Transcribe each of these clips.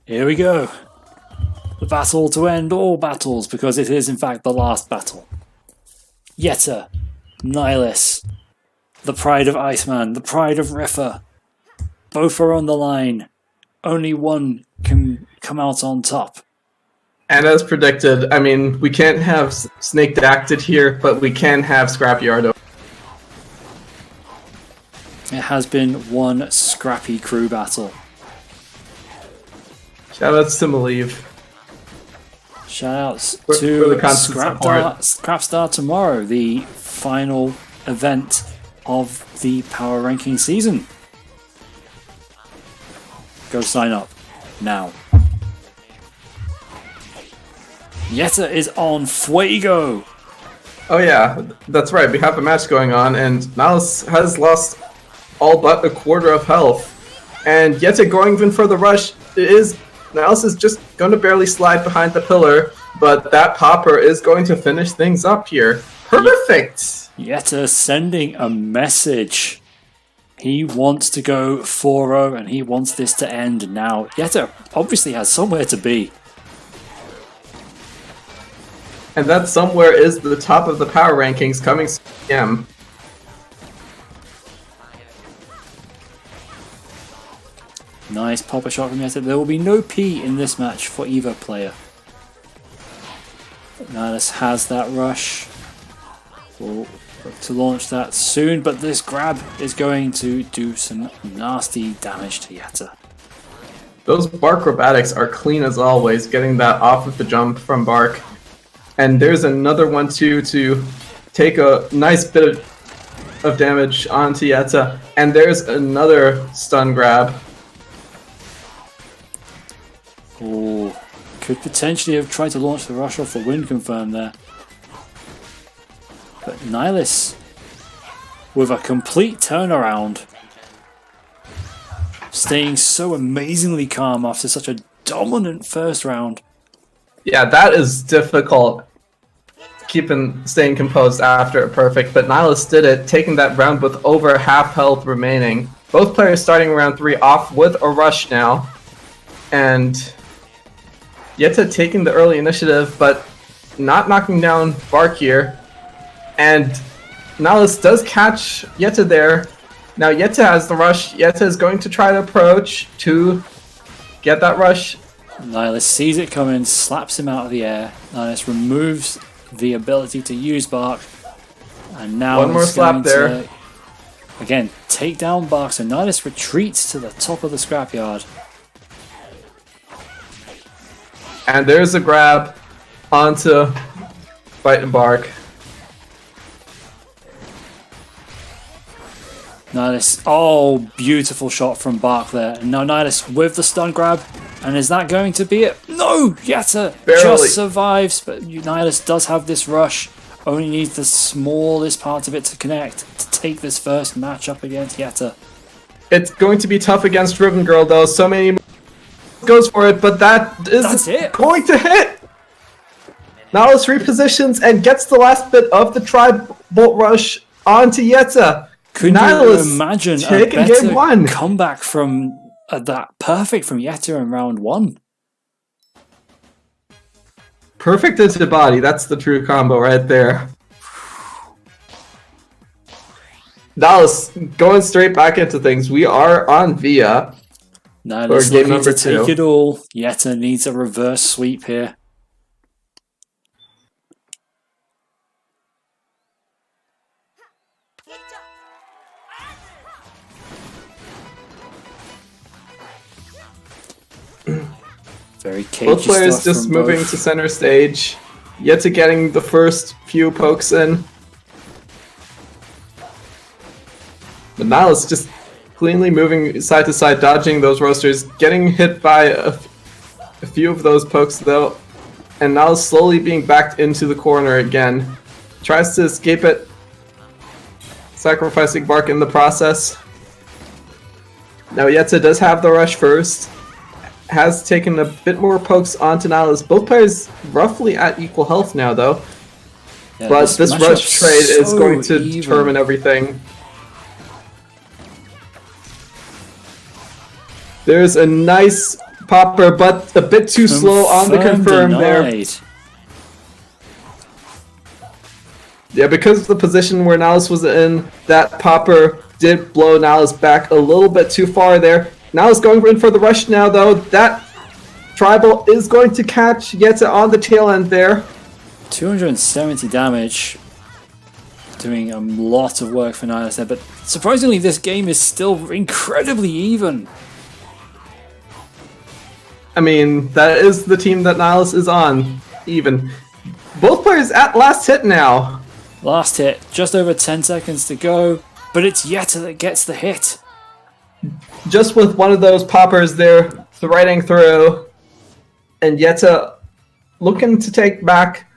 Here we go. The battle to end all battles, because it is in fact the last battle. Yätta, Nylis, the pride of Iceman, the pride of Riffa. Both are on the line. Only one can come out on top. And as predicted, I mean, we can't have Snake acted here, but we can have Scrapyard. It has been one scrappy crew battle. Shoutouts to Malieve. Shoutouts For to the constant Scrapstar tomorrow, the final event of the power ranking season. Go sign up now. Yätta is on Fuego. Oh yeah, that's right. We have a match going on, and Nylis has lost all but a quarter of health. And Yätta going in for the rush Nylis is just going to barely slide behind the pillar, but that popper is going to finish things up here. Perfect! Yätta sending a message. He wants to go 4-0 and he wants this to end now. Yätta obviously has somewhere to be. And that somewhere is the top of the power rankings coming soon. Nice popper shot from Yätta. There will be no P in this match for either player. Nylis has that rush. We'll look to launch that soon, but this grab is going to do some nasty damage to Yätta. Those Barq acrobatics are clean as always, getting that off of the jump from Barq. And there's another one too to take a nice bit of damage onto Yätta. And there's another stun grab. Oh, could potentially have tried to launch the rush off the wind confirm there. But Nylis with a complete turnaround. Staying so amazingly calm after such a dominant first round. Yeah, that is difficult. Staying composed after a perfect, but Nylis did it, taking that round with over half health remaining. Both players starting round 3 off with a rush now. And Yätta taking the early initiative, but not knocking down Barq here. And Nylis does catch Yätta there. Now Yätta has the rush. Yätta is going to try to approach to get that rush. Nylis sees it coming, slaps him out of the air. Nylis removes the ability to use Barq. And now one more slap there. Again, take down Barq. So Nylis retreats to the top of the scrapyard. And there's a grab onto Byte and Barq. Nylis, oh, beautiful shot from Barq there. And now Nylis with the stun grab. And is that going to be it? No! Yätta just survives, but Nylis does have this rush. Only needs the smallest part of it to connect to take this first match up against Yätta. It's going to be tough against Ribbon Girl though. So many goes for it, but that's going to hit. Nylis repositions and gets the last bit of the tri-bolt rush onto Yätta. Could you imagine a better comeback from that perfect from Yätta in round 1? Perfect into body, that's the true combo right there. Nylis going straight back into things. We are on Via. Nylis looking to take it all. Yätta needs a reverse sweep here. Very cagey. Both players just moving to center stage. Yätta getting the first few pokes in. But Nylis just cleanly moving side to side, dodging those roasters, getting hit by a few of those pokes though, and Nylis slowly being backed into the corner again. Tries to escape it, sacrificing Barq in the process. Now Yätta does have the rush first, has taken a bit more pokes onto Nylis. Both players roughly at equal health now though, yeah, but this rush trade is going to determine everything. There's a nice Popper, but a bit too slow on the confirm there. Yeah, because of the position where Nylis was in, that Popper did blow Nylis back a little bit too far there. Nylis going in for the rush now, though. That Tribal is going to catch Yätta on the tail end there. 270 damage. Doing a lot of work for Nylis there, but surprisingly this game is still incredibly even. I mean, that is the team that Nylis is on. Even. Both players at last hit now. Last hit, just over 10 seconds to go, but it's Yätta that gets the hit. Just with one of those poppers there, threading through, and Yätta looking to take back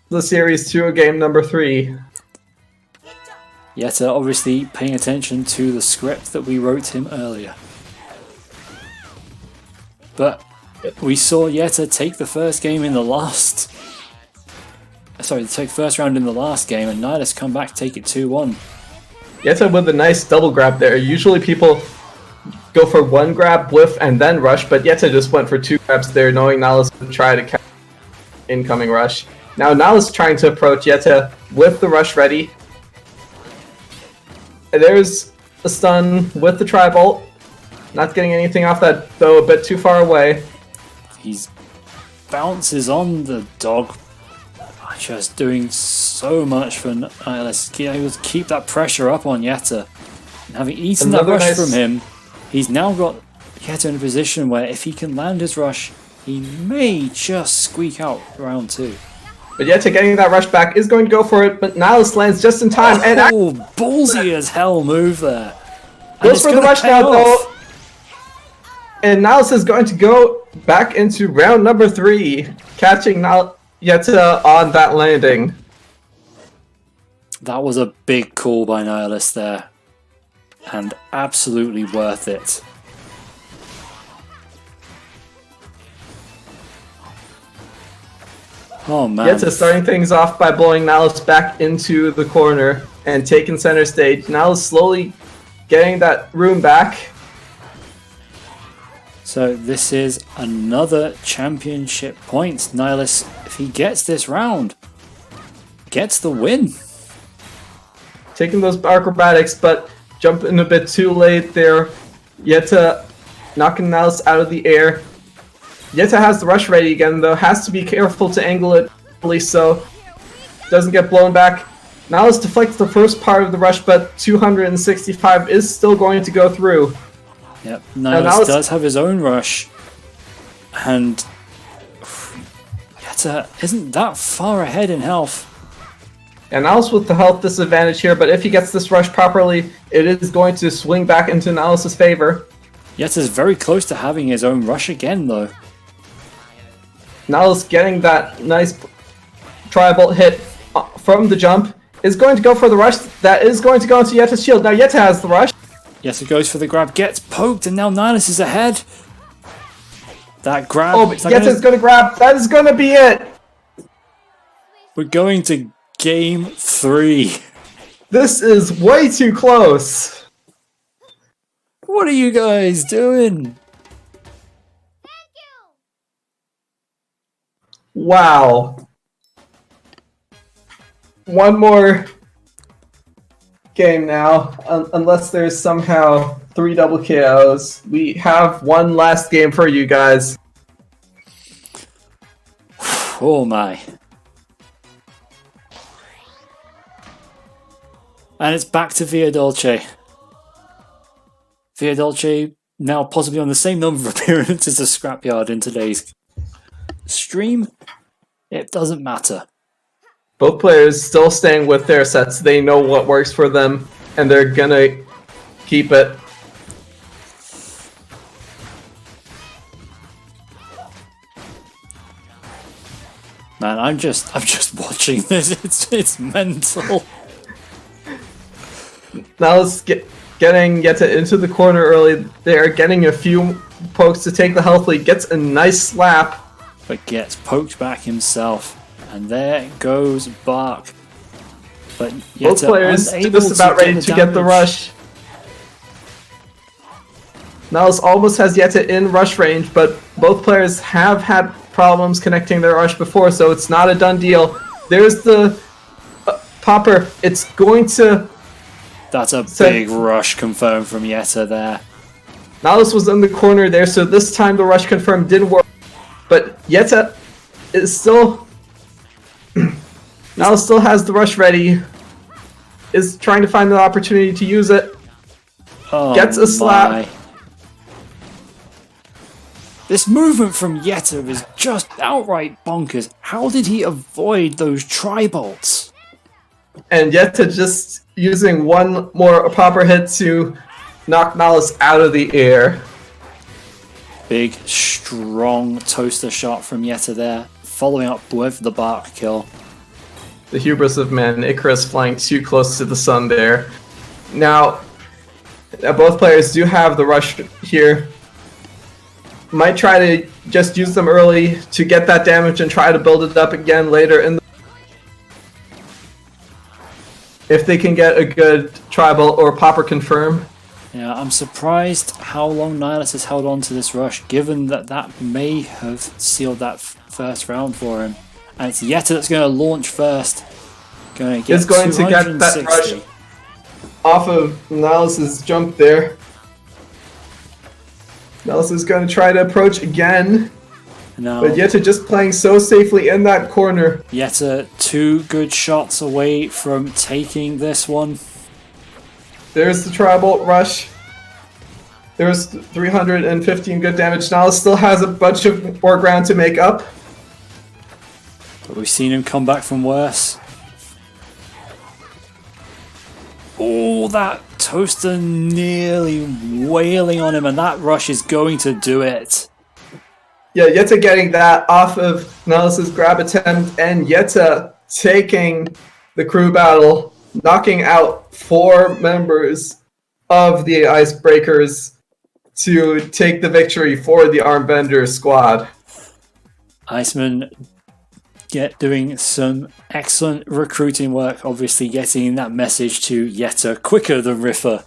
the series to a game number 3. Yätta obviously paying attention to the script that we wrote him earlier. But we saw Yätta take the first game in the last... Sorry, take first round in the last game, and Nylis come back, take it 2-1. Yätta with a nice double grab there. Usually people go for one grab, whiff, and then rush, but Yätta just went for 2 grabs there, knowing Nylis would try to catch incoming rush. Now Nylis trying to approach Yätta with the rush ready. And there's a stun with the tri-bolt. Not getting anything off that, though, a bit too far away. He's bounces on the dog. Just doing so much for Nylis. Able to keep that pressure up on Yätta. And having eaten that rush from him, he's now got Yätta in a position where if he can land his rush, he may just squeak out round 2. But Yätta getting that rush back is going to go for it, but Nylis lands just in time. Oh, ballsy as hell move there. Goes for the rush now, though. And Nylis is going to go back into round number 3, catching Yätta on that landing. That was a big call by Nylis there. And absolutely worth it. Oh man. Yätta starting things off by blowing Nylis back into the corner and taking center stage. Nylis slowly getting that room back. So this is another championship point. Nylis, if he gets this round, gets the win. Taking those acrobatics, but jumping a bit too late there. Yätta knocking Nylis out of the air. Yätta has the rush ready again, though. Has to be careful to angle it so doesn't get blown back. Nylis deflects the first part of the rush, but 265 is still going to go through. Yep, Nylis does have his own rush, and Yätta isn't that far ahead in health. And Nylis with the health disadvantage here, but if he gets this rush properly, it is going to swing back into Nylis' favor. Yätta's very close to having his own rush again, though. Nylis getting that nice tri-bolt hit from the jump, is going to go for the rush. That is going to go into Yätta's shield. Now Yätta has the rush. Yätta goes for the grab, gets poked, and now Nylis is ahead. That grab... Oh, but Yätta's going to grab. That is going to be it. We're going to game 3. This is way too close. What are you guys doing? Wow. One more game now, unless there's somehow 3 double KOs. We have one last game for you guys. Oh my. And it's back to Via Dolce. Via Dolce now possibly on the same number of appearances as Scrapyard in today's stream. It doesn't matter. Both players still staying with their sets. They know what works for them, and they're gonna keep it. Man, I'm just watching this. It's mental. Now let's getting Yätta into the corner early. They're getting a few pokes to take the health lead. Gets a nice slap, but gets poked back himself. And there goes Barq. But both players just about ready to get the rush. Nylis almost has Yätta in rush range, but both players have had problems connecting their rush before, so it's not a done deal. There's the popper. It's going to... That's a big rush confirmed from Yätta there. Nylis was in the corner there, so this time the rush confirm did work. But Yätta is still... Nylis still has the rush ready. Is trying to find the opportunity to use it. Oh, gets a slap. My. This movement from Yätta is just outright bonkers. How did he avoid those tri-bolts? And Yätta just using one more popper hit to knock Nylis out of the air. Big, strong toaster shot from Yätta there, following up with the Barq kill. The hubris of men. Icarus flying too close to the sun there. Now, both players do have the rush here. Might try to just use them early to get that damage and try to build it up again later in the... If they can get a good tribal or popper confirm. Yeah, I'm surprised how long Nylis has held on to this rush, given that that may have sealed that first round for him. And it's Yätta that's going to launch first. Going to get Is going to get that rush off of Nylis' jump there. Nylis is going to try to approach again. No. But Yätta just playing so safely in that corner. Yätta 2 good shots away from taking this one. There's the tribal rush. There's 315 good damage. Nylis still has a bunch of more ground to make up. But we've seen him come back from worse. Oh, that toaster nearly wailing on him, and that rush is going to do it. Yeah, Yätta getting that off of Nylis' grab attempt, and Yätta taking the crew battle, knocking out 4 members of the Icebreakers to take the victory for the ARMvengerS squad. Iceman doing some excellent recruiting work, obviously getting that message to Yätta quicker than Riffer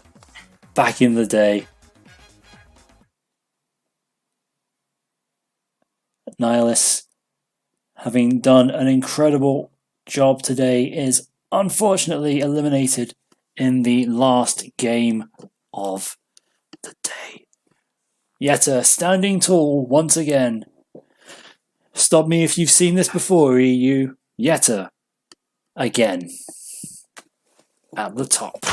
back in the day. Nylis, having done an incredible job today, is unfortunately eliminated in the last game of the day. Yätta standing tall once again. Stop me if you've seen this before, EU. Yätta again at the top.